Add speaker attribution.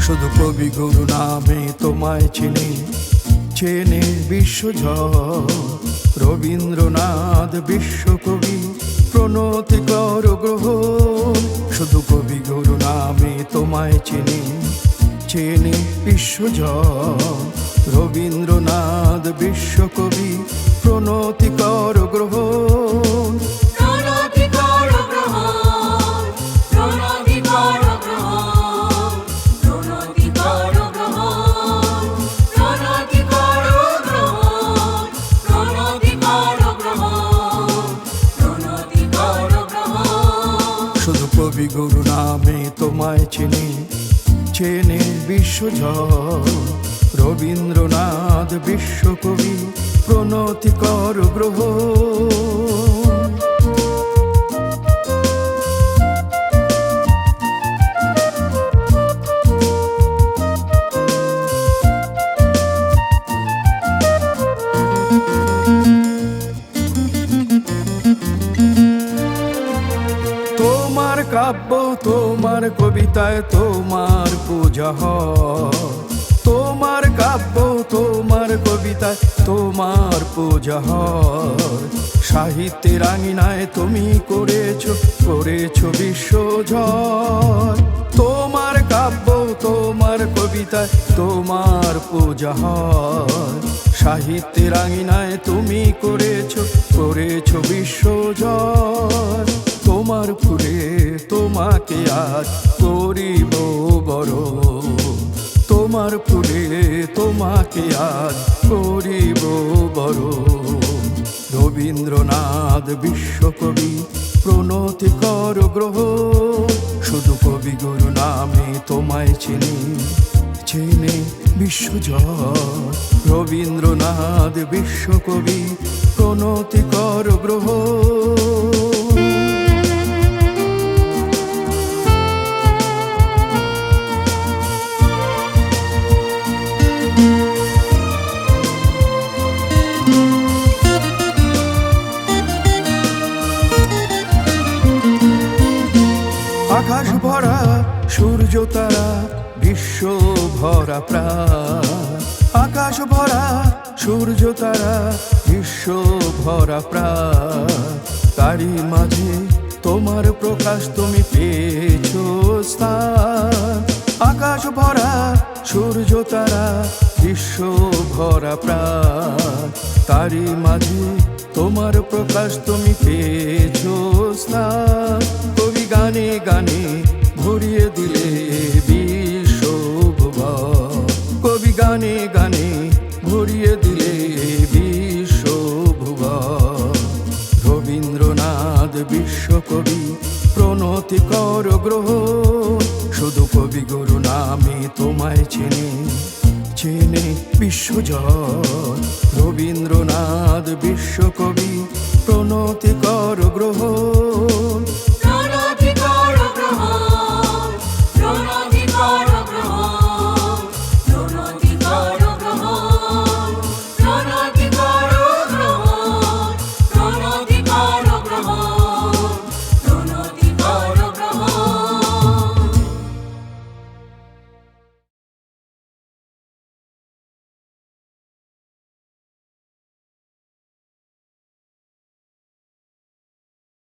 Speaker 1: শুধু কবি গুরু নামে তোমায় চিনি, চেনে বিশ্বজয়। রবীন্দ্রনাথ বিশ্বকবি, প্রণতি কর গ্রহণ। শুধু কবি গুরু নামে তোমায় চিনি, চেনে বিশ্বজয়। রবীন্দ্রনাথ বিশ্বকবি, প্রণতি কর গ্রহণ। শুধু কবি গুরু নামে তোমায় চিনি, চেনে বিশ্বজয়। রবীন্দ্রনাথ বিশ্বকবি, প্রণতি কর গ্রহণ। তোমার কাব্য, তোমার কবিতায় তোমার পূজা হয়। তোমার কাব্য, তোমার কবিতায় তোমার পূজা হয়। সাহিত্যের আঙিনায় তুমি করেছো বিশ্বজয়। তোমার কাব্য, তোমার কবিতায় তোমার পূজা হয়। সাহিত্যের আঙিনায় তুমি করেছো বিশ্বজয়। তোমার ফুলে তোমাকে আজ করিব বরণ। তোমার ফুলে তোমাকে আজ করিব বরণ। রবীন্দ্রনাথ বিশ্বকবি, প্রণতি কর গ্রহণ। শুধু কবি গুরু নামে তোমায় চিনি, চেনে বিশ্বজয়। রবীন্দ্রনাথ বিশ্বকবি, প্রণতি কর গ্রহণ। আকাশ ভরা সূর্য তারা, বিশ্ব ভরা প্রাণ। আকাশ ভরা সূর্য তারা, বিশ্ব ভরা প্রাণ। তারই মাঝে তোমার প্রকাশ, তুমি পেয়েছো স্থান। আকাশ ভরা সূর্য তারা, বিশ্ব ভরা প্রাণ। তারই মাঝে তোমার প্রকাশ, তুমি পেয়েছো স্থান। কবি গানে গানে ভরিয়ে দিলে বিশ্বভুবন। কবি গানে গানে ভরিয়ে দিলে বিশ্বভুবন। রবীন্দ্রনাথ বিশ্বকবি, প্রণতি কর গ্রহণ। শুধু কবি গুরু নামে তোমায় চিনি, চেনে বিশ্বজয়। রবীন্দ্রনাথ বিশ্বকবি, প্রণতি কর গ্রহণ।